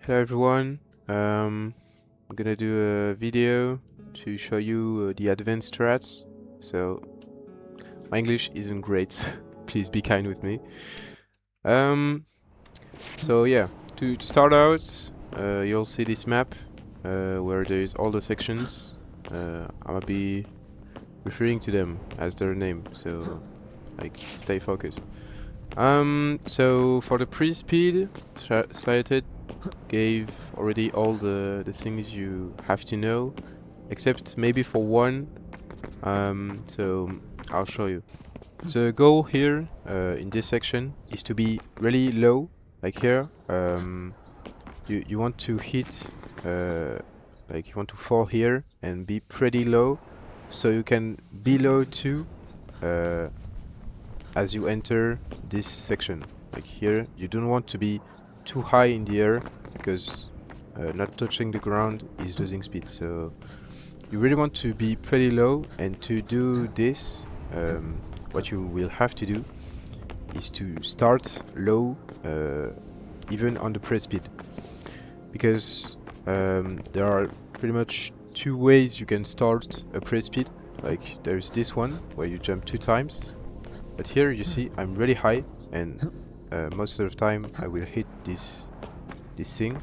Hello everyone, I'm gonna do a video to show you the advanced strats. So my English isn't great, please be kind with me. So yeah, to start out, you'll see this map where there's all the sections. I'm gonna be referring to them as their name, so like stay focused. So for the pre-speed, Slated gave already all the things you have to know, except maybe for one. So I'll show you. The goal here in this section is to be really low, like here. You want to hit, like you want to fall here and be pretty low, so you can be low too as you enter this section. Like here, you don't want to be too high in the air because not touching the ground is losing speed. So you really want to be pretty low, and to do this, what you will have to do is to start low, even on the press speed, because there are pretty much two ways you can start a press speed. Like there's this one where you jump 2 times, but here you see I'm really high, and most of the time I will hit this thing.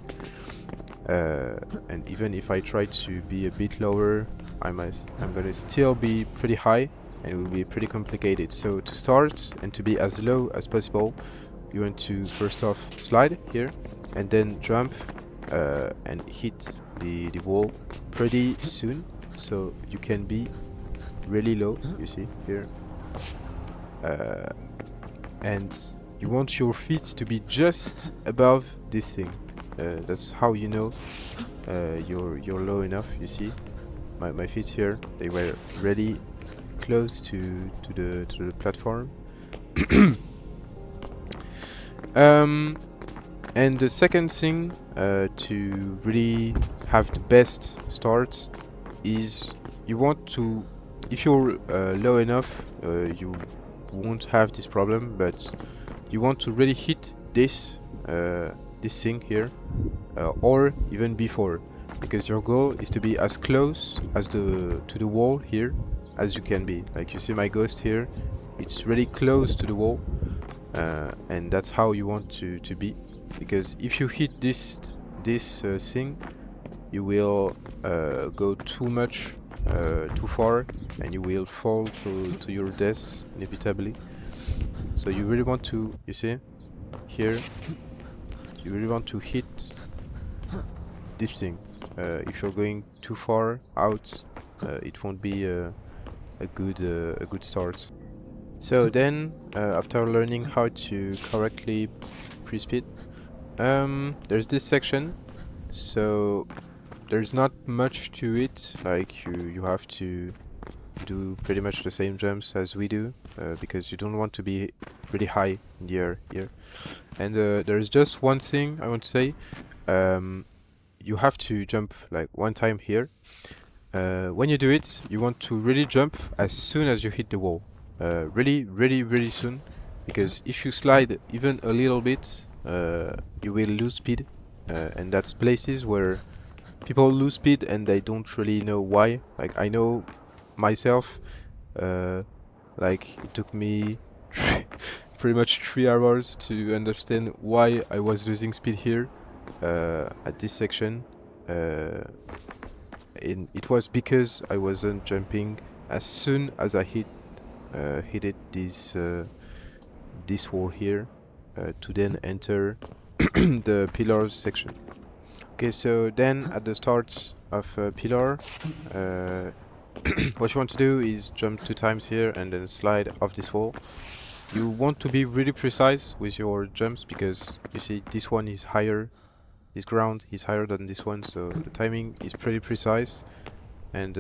And even if I try to be a bit lower, I'm gonna still be pretty high, and it will be pretty complicated. So to start and to be as low as possible, you want to first off slide here, and then jump and hit the wall pretty soon, so you can be really low. You see here. And you want your feet to be just above this thing. That's how you know you're low enough. You see, my feet here, they were really close to the platform. And the second thing to really have the best start is you want to, if you're low enough, you won't have this problem, but you want to really hit this this thing here, or even before, because your goal is to be as close as to the wall here as you can be. Like you see my ghost here, it's really close to the wall, and that's how you want to be, because if you hit this thing, you will go too much too far, and you will fall to your death inevitably. So you really want to, you see here, you really want to hit this thing. If you're going too far out, it won't be a good start. So then, after learning how to correctly pre-speed, there's this section. So there's not much to it. Like you have to do pretty much the same jumps as we do, because you don't want to be really high in the air here. And there's just one thing I want to say. You have to jump like 1 time here. When you do it, you want to really jump as soon as you hit the wall. Really soon, because if you slide even a little bit, you will lose speed, and that's places where people lose speed and they don't really know why. Like I know myself, like it took me pretty much 3 hours to understand why I was losing speed here at this section. It was because I wasn't jumping as soon as I hit it this wall here, to then enter the pillars section. Okay, so then at the start of pillar, what you want to do is jump 2 times here and then slide off this wall. You want to be really precise with your jumps, because you see this one is higher, this ground is higher than this one, so the timing is pretty precise. And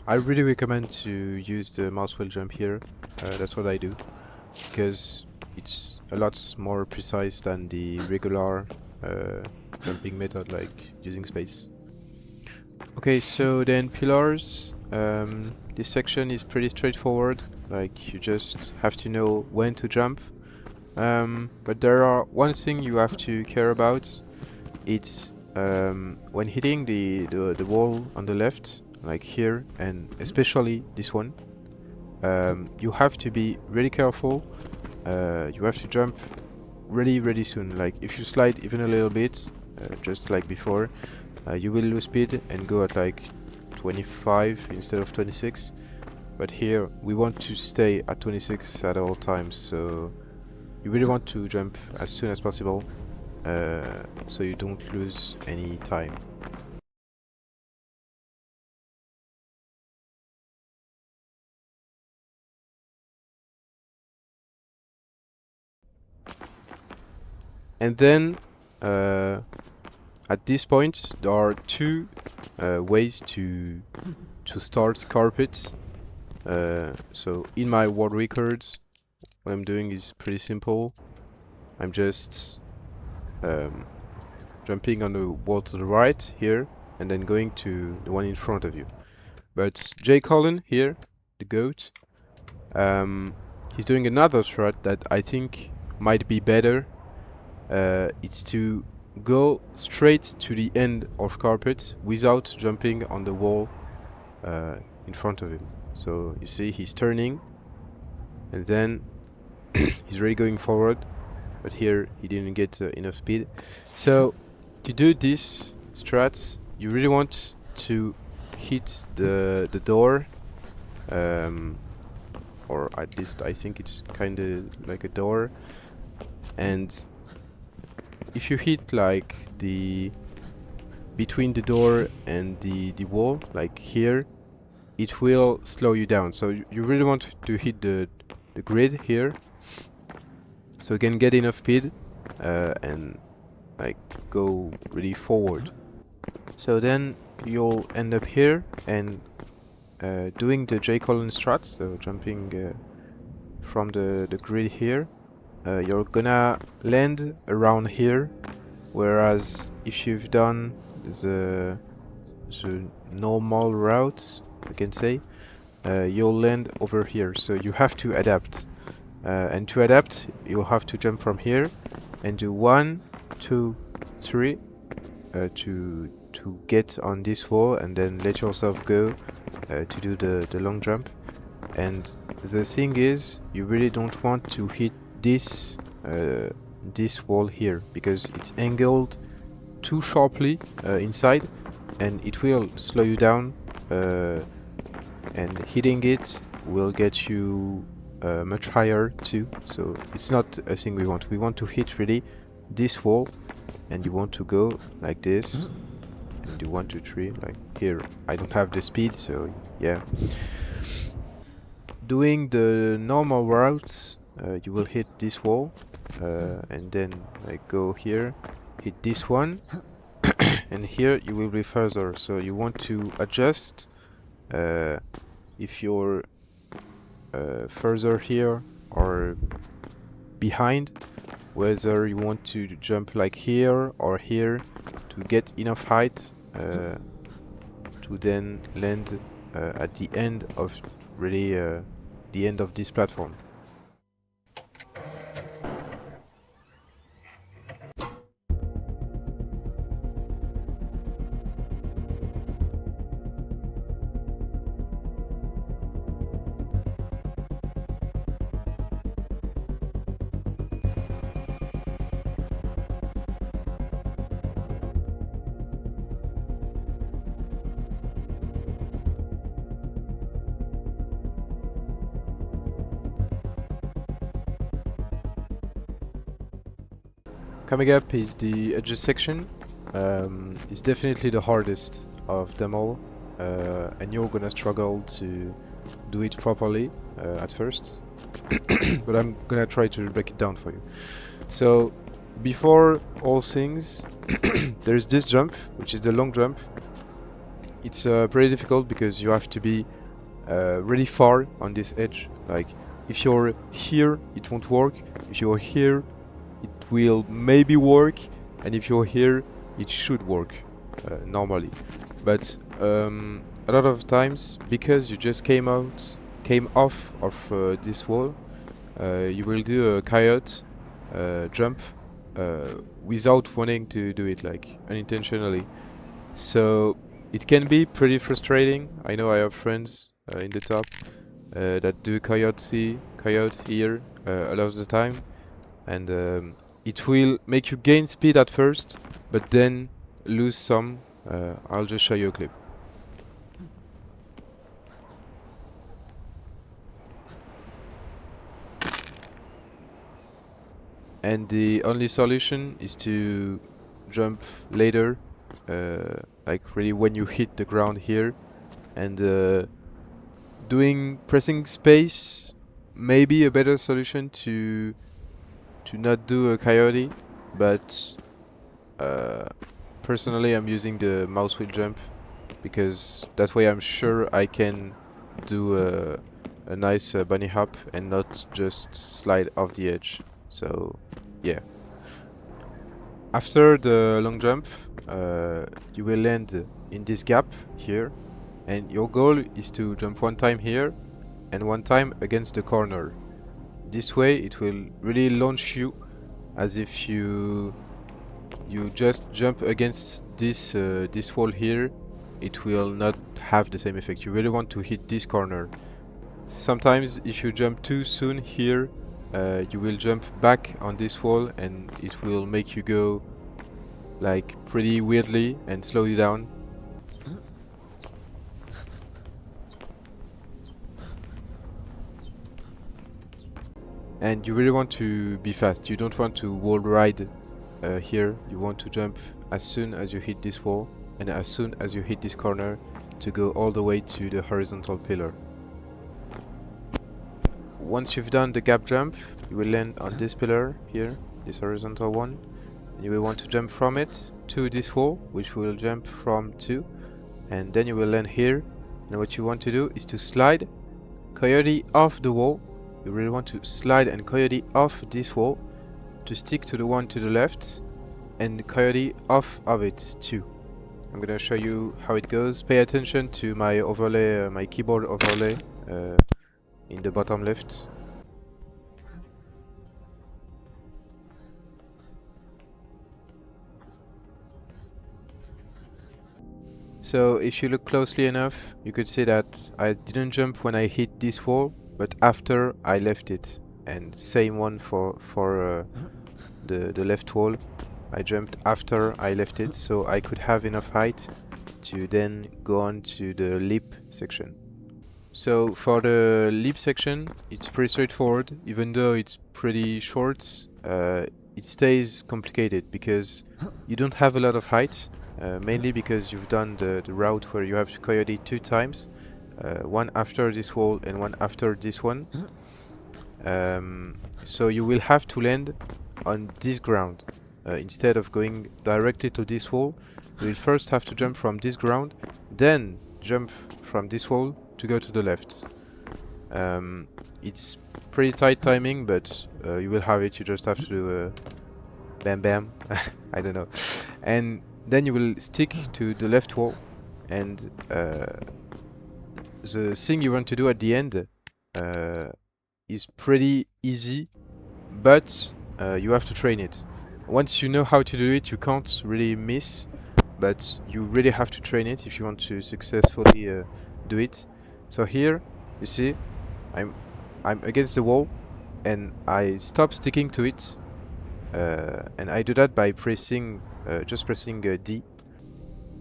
I really recommend to use the mouse wheel jump here. That's what I do, because it's a lot more precise than the regular jumping method, like using space. Okay, so then pillars. This section is pretty straightforward. Like you just have to know when to jump. But there are one thing you have to care about it's when hitting the wall on the left, like here, and especially this one, you have to be really careful. You have to jump really soon. Like if you slide even a little bit, just like before, you will lose speed and go at like 25 instead of 26. But here we want to stay at 26 at all times, so you really want to jump as soon as possible, so you don't lose any time. And then at this point there are two ways to start carpets. So in my world records, what I'm doing is pretty simple. I'm just jumping on the wall to the right here and then going to the one in front of you. But J. Colin here, the goat, he's doing another strat that I think might be better. It's to go straight to the end of carpet without jumping on the wall in front of him. So you see he's turning and then he's really going forward, but here he didn't get enough speed. So to do this strat, you really want to hit the door, or at least I think it's kind of like a door, and if you hit like between the door and the wall, like here, it will slow you down. So you really want to hit the grid here, so you can get enough speed and like go really forward. So then you'll end up here and doing the J. Colin strat, so jumping from the grid here. You're gonna land around here, whereas if you've done the normal route, you can say, you'll land over here. So you have to adapt, and to adapt you'll have to jump from here and do 1, 2, 3 to get on this wall, and then let yourself go to do the long jump. And the thing is, you really don't want to hit this wall here, because it's angled too sharply inside, and it will slow you down, and hitting it will get you much higher too. So it's not a thing we want. We want to hit really this wall, and you want to go like this, and do 1, 2, 3 like here. I don't have the speed, so yeah. Doing the normal routes, you will hit this wall, and then like go here, hit this one, and here you will be further. So you want to adjust if you're further here or behind, whether you want to jump like here or here to get enough height to then land at the end of really the end of this platform. Coming up is the edges section. It's definitely the hardest of them all, and you're gonna struggle to do it properly at first, but I'm gonna try to break it down for you. So before all things, there's this jump, which is the long jump. It's pretty difficult because you have to be really far on this edge. Like if you're here, it won't work. If you're here, it will maybe work, and if you're here, it should work normally. But a lot of times, because you just came off of this wall, you will do a coyote jump without wanting to do it, like unintentionally. So it can be pretty frustrating. I know I have friends in the top that do coyote here a lot of the time, and it will make you gain speed at first, but then lose some. I'll just show you a clip. And the only solution is to jump later, like really when you hit the ground here, and pressing space may be a better solution to not do a coyote, but personally I'm using the mouse wheel jump because that way I'm sure I can do a nice bunny hop and not just slide off the edge. So yeah. After the long jump, you will land in this gap here, and your goal is to jump one time here and one time against the corner. This way it will really launch you as if you just jump against this this wall here. It will not have the same effect. You really want to hit this corner. Sometimes if you jump too soon here, you will jump back on this wall and it will make you go like pretty weirdly and slow you down. And you really want to be fast. You don't want to wall ride here. You want to jump as soon as you hit this wall and as soon as you hit this corner to go all the way to the horizontal pillar. Once you've done the gap jump, you will land on this pillar here, this horizontal one. And you will want to jump from it to this wall, which we will jump from to, and then you will land here. And what you want to do is to slide coyote off the wall. You really want to slide and coyote off this wall to stick to the one to the left and coyote off of it too. I'm gonna show you how it goes. Pay attention to my overlay, my keyboard overlay in the bottom left. So if you look closely enough, you could see that I didn't jump when I hit this wall, but after I left it. And same one for the left wall. I jumped after I left it, so I could have enough height to then go on to the leap section. So for the leap section, it's pretty straightforward. Even though it's pretty short, it stays complicated because you don't have a lot of height, mainly because you've done the route where you have to coyote 2 times, one after this wall and one after this one. So you will have to land on this ground. Instead of going directly to this wall, you will first have to jump from this ground, then jump from this wall to go to the left. It's pretty tight timing, but you will have it. You just have to do bam bam. I don't know. And then you will stick to the left wall, and the thing you want to do at the end is pretty easy, but you have to train it. Once you know how to do it, you can't really miss, but you really have to train it if you want to successfully do it. So here, you see, I'm against the wall, and I stop sticking to it, and I do that by pressing, just pressing D.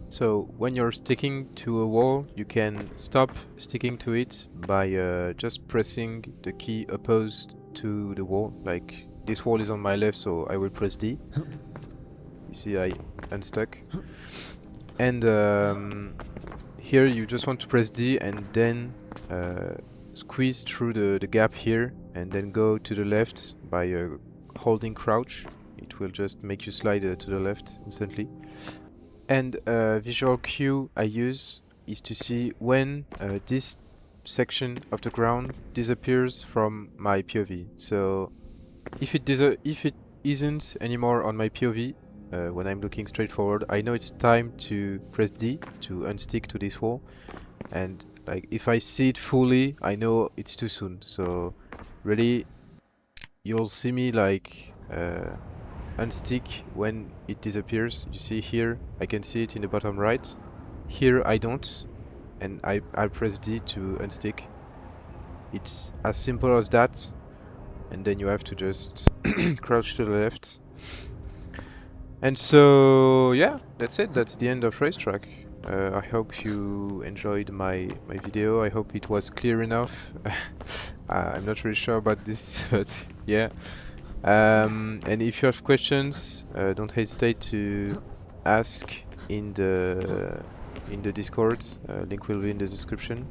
So when you're sticking to a wall, you can stop sticking to it by just pressing the key opposed to the wall. Like this wall is on my left, so I will press D. You see, I unstuck. And here you just want to press D and then squeeze through the gap here and then go to the left by holding crouch. It will just make you slide to the left instantly. And visual cue I use is to see when this section of the ground disappears from my POV. So if it isn't anymore on my POV, when I'm looking straight forward, I know it's time to press D to unstick to this wall. And like if I see it fully, I know it's too soon. So really, you'll see me like unstick when it disappears. You see here, I can see it in the bottom right. Here I don't, and I press D to unstick. It's as simple as that, and then you have to just crouch to the left. And so yeah, that's it. That's the end of Racetrack. I hope you enjoyed my video. I hope it was clear enough. I'm not really sure about this, but yeah. And if you have questions, don't hesitate to ask in the Discord. Link will be in the description.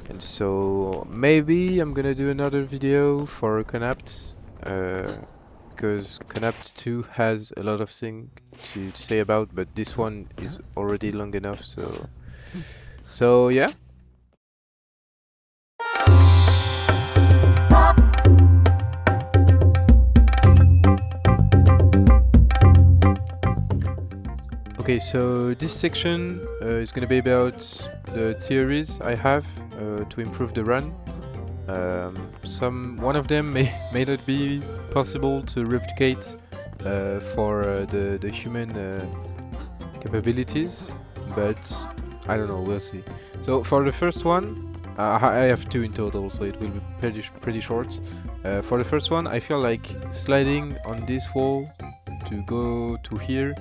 And so maybe I'm gonna do another video for Canapt, because Canapt 2 has a lot of things to say about, but this one is already long enough. So yeah. Okay, so this section is going to be about the theories I have to improve the run. One of them may not be possible to replicate for the human capabilities, but I don't know, we'll see. So for the first one, I have two in total, so it will be pretty short. For the first one, I feel like sliding on this wall to go to here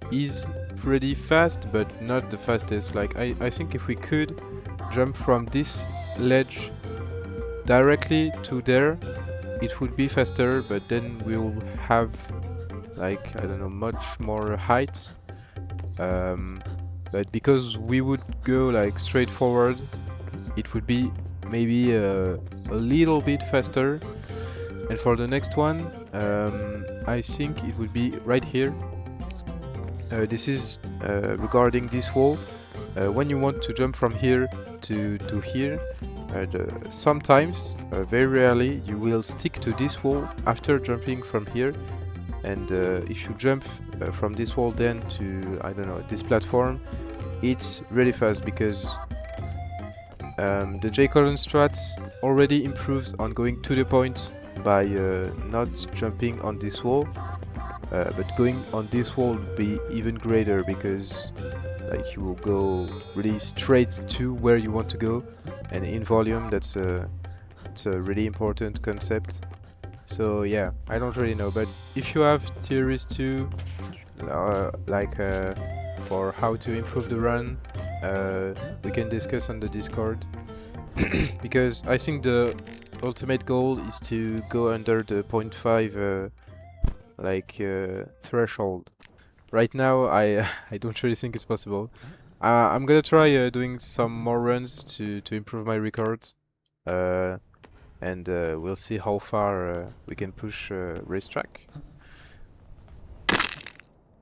is pretty fast, but not the fastest. Like I think if we could jump from this ledge directly to there, it would be faster, but then we'll have, like, I don't know, much more height. But because we would go like straight forward, it would be maybe a little bit faster. And for the next one, I think it would be right here. This is regarding this wall. When you want to jump from here to here, sometimes, very rarely, you will stick to this wall after jumping from here. And if you jump from this wall then to, I don't know, this platform, it's really fast, because the J. Colon strats already improves on going to the point by not jumping on this wall. But going on this wall would be even greater, because like you will go really straight to where you want to go, and in volume it's a really important concept. So yeah, I don't really know, but if you have theories too, for how to improve the run, we can discuss on the Discord. Because I think the ultimate goal is to go under the 0.5 threshold. Right now I don't really think it's possible. I'm gonna try doing some more runs to improve my record, and we'll see how far we can push Racetrack.